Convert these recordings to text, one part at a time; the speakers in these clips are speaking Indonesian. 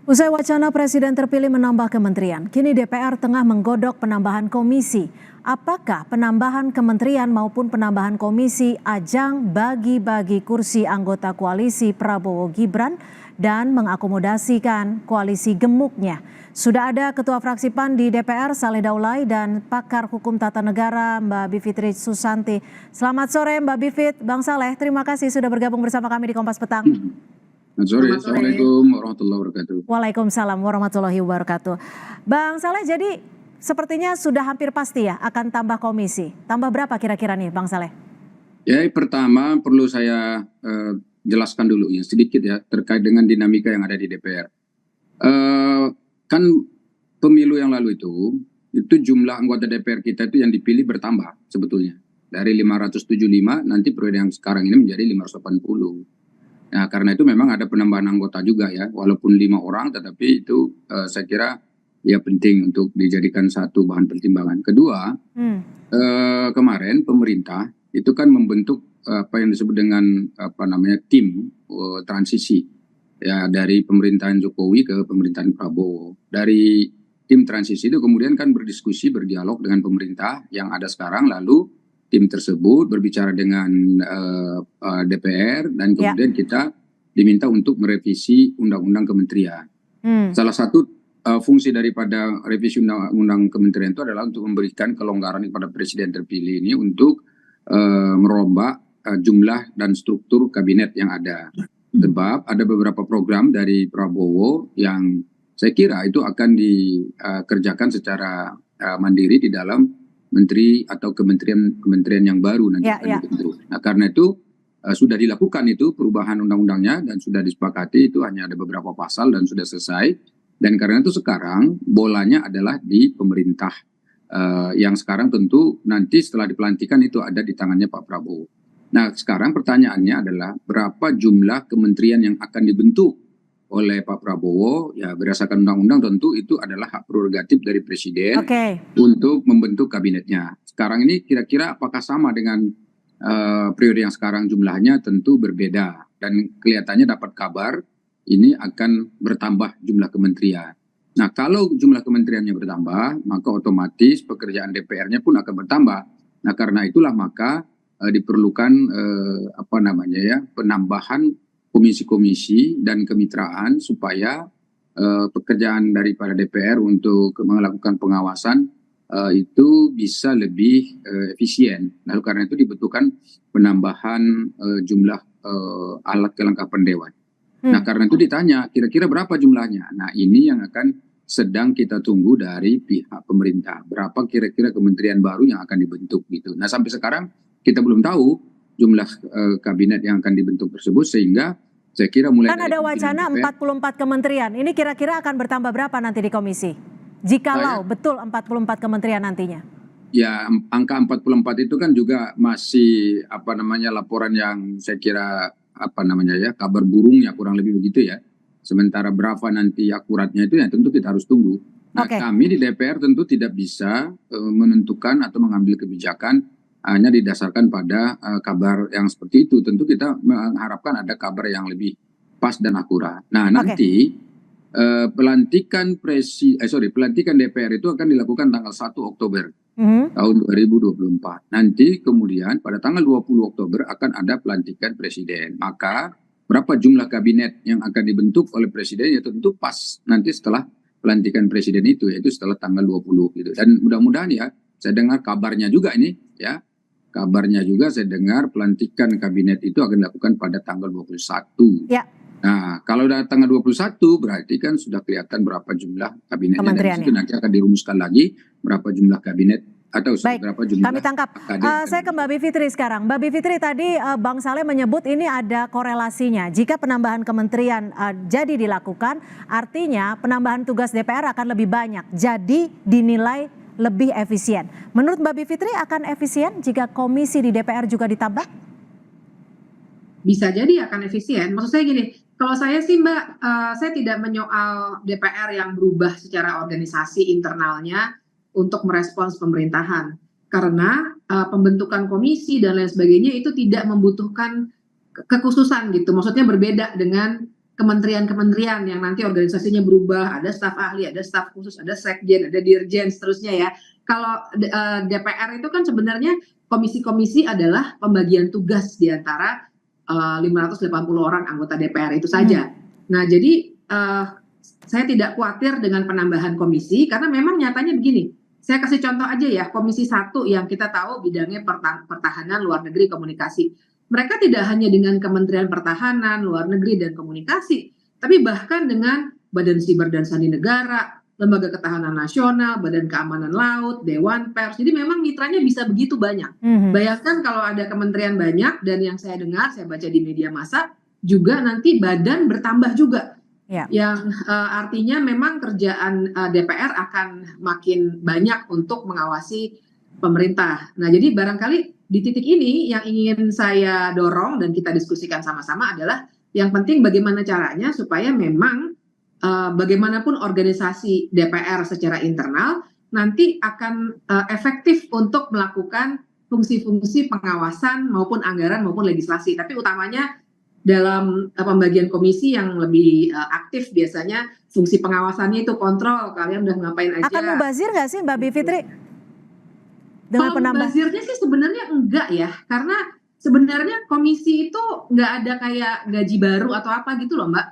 Usai wacana Presiden terpilih menambah kementerian, kini DPR tengah menggodok penambahan komisi. Apakah penambahan kementerian maupun penambahan komisi ajang bagi-bagi kursi anggota koalisi Prabowo Gibran dan mengakomodasikan koalisi gemuknya? Sudah ada Ketua Fraksi PAN di DPR Saleh Daulay dan pakar hukum tata negara Mbak Bivitri Susanti. Selamat sore Mbak Bivit, Bang Saleh, terima kasih sudah bergabung bersama kami di Kompas Petang. Selamat sore, Assalamualaikum warahmatullahi wabarakatuh. Waalaikumsalam warahmatullahi wabarakatuh. Bang Saleh, jadi sepertinya sudah hampir pasti ya akan tambah komisi. Tambah berapa kira-kira nih Bang Saleh? Ya, pertama perlu saya jelaskan dulu ya sedikit ya terkait dengan dinamika yang ada di DPR. Kan pemilu yang lalu itu jumlah anggota DPR kita itu yang dipilih bertambah sebetulnya. Dari 575 nanti periode yang sekarang ini menjadi 580. Nah, karena itu memang ada penambahan anggota juga ya, walaupun 5 orang, tetapi itu saya kira ya penting untuk dijadikan satu bahan pertimbangan. Kedua, kemarin pemerintah itu kan membentuk apa yang disebut dengan tim transisi ya dari pemerintahan Jokowi ke pemerintahan Prabowo. Dari tim transisi itu kemudian kan berdiskusi, berdialog dengan pemerintah yang ada sekarang, lalu tim tersebut berbicara dengan DPR dan kemudian kita diminta untuk merevisi undang-undang kementerian. Salah satu fungsi daripada revisi undang-undang kementerian itu adalah untuk memberikan kelonggaran kepada presiden terpilih ini untuk merombak jumlah dan struktur kabinet yang ada. Sebab ada beberapa program dari Prabowo yang saya kira itu akan dikerjakan secara mandiri di dalam menteri atau kementerian yang baru nanti akan dibentuk. Nah, karena itu sudah dilakukan itu perubahan undang-undangnya dan sudah disepakati, itu hanya ada beberapa pasal dan sudah selesai. Dan karena itu sekarang bolanya adalah di pemerintah yang sekarang tentu nanti setelah dipelantikan itu ada di tangannya Pak Prabowo. Nah, sekarang pertanyaannya adalah berapa jumlah kementerian yang akan dibentuk oleh Pak Prabowo, ya berdasarkan undang-undang tentu itu adalah hak prerogatif dari Presiden untuk membentuk kabinetnya. Sekarang ini kira-kira apakah sama dengan periode yang sekarang jumlahnya? Tentu berbeda. Dan kelihatannya dapat kabar ini akan bertambah jumlah kementerian. Nah, kalau jumlah kementeriannya bertambah, maka otomatis pekerjaan DPR-nya pun akan bertambah. Nah, karena itulah maka diperlukan penambahan komisi-komisi dan kemitraan supaya pekerjaan daripada DPR untuk melakukan pengawasan itu bisa lebih efisien. Lalu karena itu dibutuhkan penambahan jumlah alat kelengkapan dewan. Nah, karena itu ditanya kira-kira berapa jumlahnya. Nah, ini yang akan sedang kita tunggu dari pihak pemerintah. Berapa kira-kira kementerian baru yang akan dibentuk gitu. Nah, sampai sekarang kita belum tahu jumlah kabinet yang akan dibentuk tersebut, sehingga saya kira mulai kan ada wacana 44 kementerian. Ini kira-kira akan bertambah berapa nanti di komisi? Jikalau betul 44 kementerian nantinya. Ya, angka 44 itu kan juga masih laporan yang saya kira kabar burungnya kurang lebih begitu ya. Sementara berapa nanti akuratnya itu ya tentu kita harus tunggu. Nah, kami di DPR tentu tidak bisa menentukan atau mengambil kebijakan hanya didasarkan pada kabar yang seperti itu. Tentu kita mengharapkan ada kabar yang lebih pas dan akurat. Nah, nanti pelantikan DPR itu akan dilakukan tanggal 1 Oktober tahun 2024. Nanti kemudian pada tanggal 20 Oktober akan ada pelantikan presiden. Maka berapa jumlah kabinet yang akan dibentuk oleh presiden ya tentu pas nanti setelah pelantikan presiden itu, yaitu setelah tanggal 20 gitu. Dan mudah-mudahan ya, saya dengar kabarnya juga ini ya. Kabarnya juga saya dengar pelantikan kabinet itu akan dilakukan pada tanggal 21. Ya. Nah, kalau udah tanggal 21 berarti kan sudah kelihatan berapa jumlah kabinetnya. Dan itu nanti akan dirumuskan lagi berapa jumlah kabinet atau berapa jumlah. Kami tangkap. Saya ke Mbak Bivitri sekarang. Mbak Bivitri, tadi Bang Saleh menyebut ini ada korelasinya. Jika penambahan kementerian jadi dilakukan, artinya penambahan tugas DPR akan lebih banyak. Jadi dinilai lebih efisien. Menurut Mbak Bivitri akan efisien jika komisi di DPR juga ditambah? Bisa jadi akan efisien. Maksud saya gini, kalau saya sih Mbak, saya tidak menyoal DPR yang berubah secara organisasi internalnya untuk merespons pemerintahan. Karena pembentukan komisi dan lain sebagainya itu tidak membutuhkan kekhususan gitu. Maksudnya berbeda dengan kementerian-kementerian yang nanti organisasinya berubah, ada staf ahli, ada staf khusus, ada sekjen, ada dirjen, seterusnya ya. Kalau DPR itu kan sebenarnya komisi-komisi adalah pembagian tugas di antara 580 orang anggota DPR itu saja. Nah, jadi saya tidak khawatir dengan penambahan komisi karena memang nyatanya begini. Saya kasih contoh aja ya, Komisi 1 yang kita tahu bidangnya pertahanan, luar negeri, komunikasi. Mereka tidak hanya dengan Kementerian Pertahanan, Luar Negeri, dan Komunikasi, tapi bahkan dengan Badan Siber dan Sandi Negara, Lembaga Ketahanan Nasional, Badan Keamanan Laut, Dewan Pers. Jadi memang mitranya bisa begitu banyak. Bayangkan kalau ada kementerian banyak, dan yang saya dengar, saya baca di media massa, juga nanti badan bertambah juga. Yang artinya memang kerjaan DPR akan makin banyak untuk mengawasi pemerintah. Nah, jadi barangkali di titik ini yang ingin saya dorong dan kita diskusikan sama-sama adalah yang penting bagaimana caranya supaya memang bagaimanapun organisasi DPR secara internal nanti akan efektif untuk melakukan fungsi-fungsi pengawasan maupun anggaran maupun legislasi. Tapi utamanya dalam pembagian komisi yang lebih aktif biasanya fungsi pengawasannya itu kontrol, kalian udah ngapain aja. Akan mubazir nggak sih Mbak Bivitri? Kalau mubazirnya sih sebenarnya enggak ya, karena sebenarnya komisi itu nggak ada kayak gaji baru atau apa gitu loh Mbak.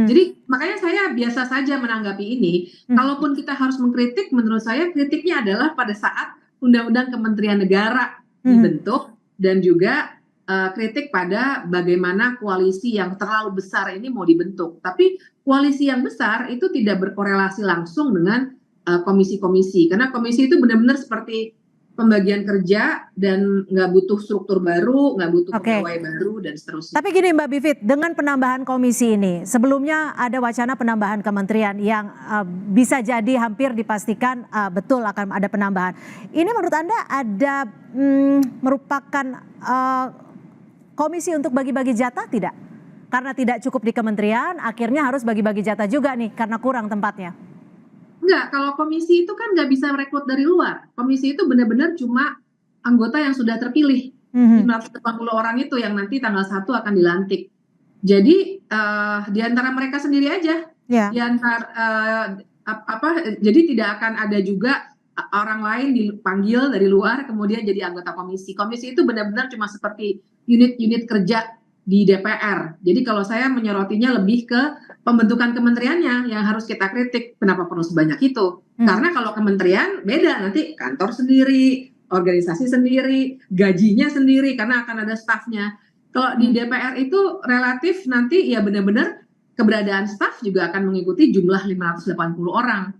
Jadi makanya saya biasa saja menanggapi ini. Kalaupun kita harus mengkritik, menurut saya kritiknya adalah pada saat Undang-Undang Kementerian Negara dibentuk dan juga kritik pada bagaimana koalisi yang terlalu besar ini mau dibentuk. Tapi koalisi yang besar itu tidak berkorelasi langsung dengan komisi-komisi, karena komisi itu benar-benar seperti pembagian kerja dan nggak butuh struktur baru, nggak butuh pegawai baru dan seterusnya. Tapi gini Mbak Bivit, dengan penambahan komisi ini, sebelumnya ada wacana penambahan kementerian yang bisa jadi hampir dipastikan betul akan ada penambahan. Ini menurut Anda ada merupakan komisi untuk bagi-bagi jatah tidak? Karena tidak cukup di kementerian, akhirnya harus bagi-bagi jatah juga nih karena kurang tempatnya. Enggak, kalau komisi itu kan nggak bisa merekrut dari luar. Komisi itu benar-benar cuma anggota yang sudah terpilih. 580 orang itu yang nanti tanggal 1 akan dilantik. Jadi di antara mereka sendiri aja. Di antara jadi tidak akan ada juga orang lain dipanggil dari luar kemudian jadi anggota komisi. Komisi itu benar-benar cuma seperti unit-unit kerja di DPR. Jadi kalau saya menyorotinya lebih ke pembentukan kementeriannya yang harus kita kritik. Kenapa perlu sebanyak itu? Karena kalau kementerian beda, nanti kantor sendiri, organisasi sendiri, gajinya sendiri karena akan ada stafnya. Kalau di DPR itu relatif nanti ya benar-benar keberadaan staf juga akan mengikuti jumlah 580 orang.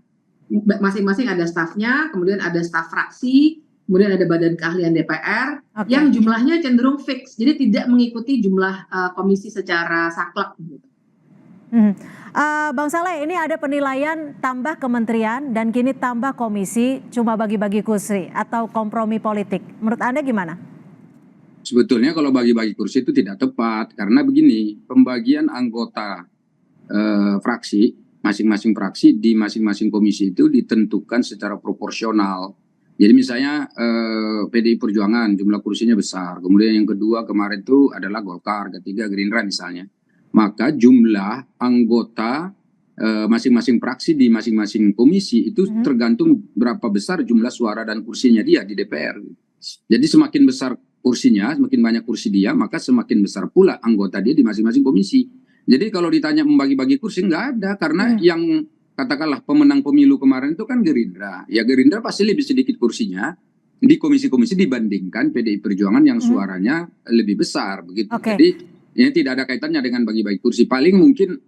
Masing-masing ada stafnya, kemudian ada staf fraksi, kemudian ada badan keahlian DPR yang jumlahnya cenderung fix, jadi tidak mengikuti jumlah komisi secara saklek. Bang Saleh, ini ada penilaian tambah kementerian dan kini tambah komisi cuma bagi-bagi kursi atau kompromi politik. Menurut Anda gimana? Sebetulnya kalau bagi-bagi kursi itu tidak tepat karena begini, pembagian anggota fraksi, masing-masing fraksi di masing-masing komisi itu ditentukan secara proporsional. Jadi misalnya PDI Perjuangan jumlah kursinya besar, kemudian yang kedua kemarin itu adalah Golkar, ketiga Gerindra misalnya. Maka jumlah anggota masing-masing fraksi di masing-masing komisi itu tergantung berapa besar jumlah suara dan kursinya dia di DPR. Jadi semakin besar kursinya, semakin banyak kursi dia, maka semakin besar pula anggota dia di masing-masing komisi. Jadi kalau ditanya membagi-bagi kursi nggak ada, karena yang katakanlah pemenang pemilu kemarin itu kan Gerindra. Ya Gerindra pasti lebih sedikit kursinya di komisi-komisi dibandingkan PDI Perjuangan yang suaranya lebih besar begitu. Jadi ini tidak ada kaitannya dengan bagi-bagi kursi. Paling mungkin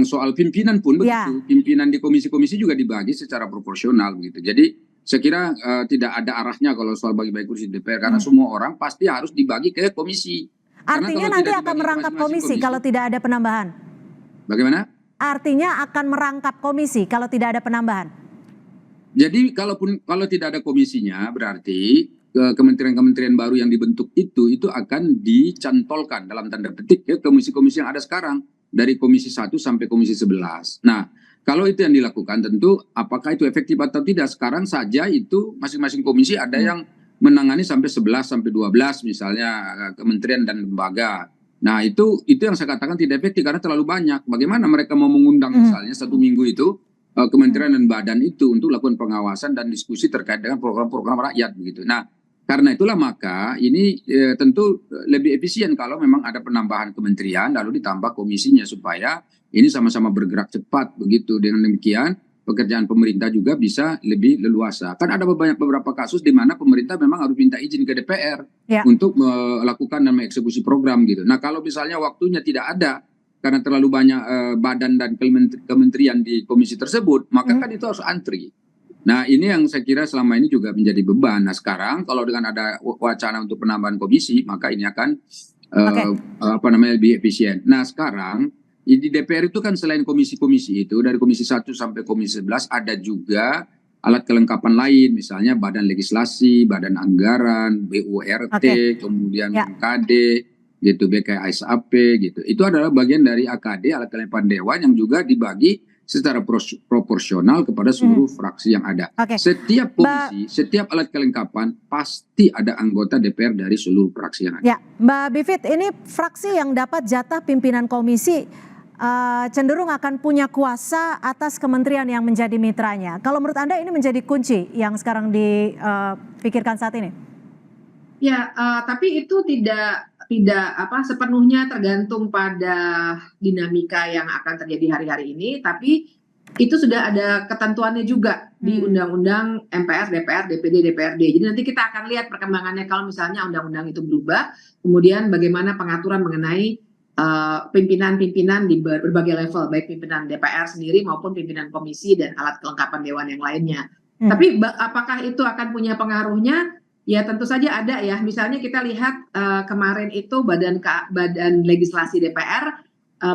soal pimpinan pun begitu. Pimpinan di komisi-komisi juga dibagi secara proporsional begitu. Jadi saya kira tidak ada arahnya kalau soal bagi-bagi kursi DPR karena semua orang pasti harus dibagi ke komisi. Artinya nanti akan merangkap komisi kalau tidak ada penambahan. Bagaimana? Artinya akan merangkap komisi kalau tidak ada penambahan. Jadi kalau tidak ada komisinya berarti kementerian-kementerian baru yang dibentuk itu akan dicantolkan dalam tanda petik ya komisi-komisi yang ada sekarang dari komisi 1 sampai komisi 11. Nah, kalau itu yang dilakukan tentu apakah itu efektif atau tidak sekarang saja itu masing-masing komisi ada yang menangani sampai 11 sampai 12 misalnya kementerian dan lembaga. Nah itu yang saya katakan tidak efektif karena terlalu banyak. Bagaimana mereka mau mengundang misalnya 1 minggu itu kementerian dan badan itu untuk lakukan pengawasan dan diskusi terkait dengan program-program rakyat begitu. Nah karena itulah maka ini tentu lebih efisien kalau memang ada penambahan kementerian lalu ditambah komisinya supaya ini sama-sama bergerak cepat begitu. Dengan demikian pekerjaan pemerintah juga bisa lebih leluasa. Kan ada beberapa kasus di mana pemerintah memang harus minta izin ke DPR untuk melakukan dan mengeksekusi program gitu. Nah kalau misalnya waktunya tidak ada karena terlalu banyak badan dan kementerian di komisi tersebut, maka kan itu harus antri. Nah ini yang saya kira selama ini juga menjadi beban. Nah sekarang kalau dengan ada wacana untuk penambahan komisi, maka ini akan lebih efisien. Nah sekarang di DPR itu kan selain komisi-komisi itu, dari komisi 1 sampai komisi 11 ada juga alat kelengkapan lain, misalnya badan legislasi, badan anggaran, BURT, kemudian MKD, gitu, BKSAP, gitu. Itu adalah bagian dari AKD, alat kelengkapan dewan yang juga dibagi secara proporsional kepada seluruh fraksi yang ada. Setiap komisi, setiap alat kelengkapan pasti ada anggota DPR dari seluruh fraksi yang ada. Ya, Mbak Bivit, ini fraksi yang dapat jatah pimpinan komisi cenderung akan punya kuasa atas kementerian yang menjadi mitranya. Kalau menurut Anda ini menjadi kunci yang sekarang dipikirkan saat ini? Ya, tapi itu tidak sepenuhnya tergantung pada dinamika yang akan terjadi hari-hari ini, tapi itu sudah ada ketentuannya juga di Undang-Undang MPR, DPR, DPD, DPRD. Jadi nanti kita akan lihat perkembangannya kalau misalnya undang-undang itu berubah, kemudian bagaimana pengaturan mengenai pimpinan-pimpinan di berbagai level, baik pimpinan DPR sendiri maupun pimpinan komisi dan alat kelengkapan dewan yang lainnya. Tapi apakah itu akan punya pengaruhnya? Ya tentu saja ada ya. Misalnya kita lihat kemarin itu badan legislasi DPR,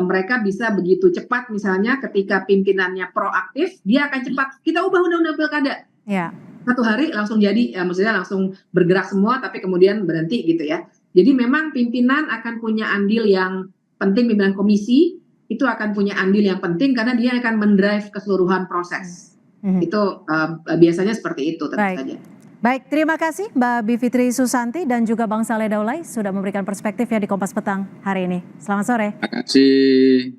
mereka bisa begitu cepat misalnya ketika pimpinannya proaktif, dia akan cepat. Kita ubah undang-undang pilkada. 1 hari langsung jadi, maksudnya langsung bergerak semua, tapi kemudian berhenti gitu ya. Jadi memang pimpinan akan punya andil yang penting, pimpinan komisi itu akan punya andil yang penting karena dia akan mendrive keseluruhan proses. Itu biasanya seperti itu tentu saja. Baik, terima kasih Mbak Bivitri Susanti dan juga Bang Saleh Daulay sudah memberikan perspektif ya di Kompas Petang hari ini. Selamat sore. Terima kasih.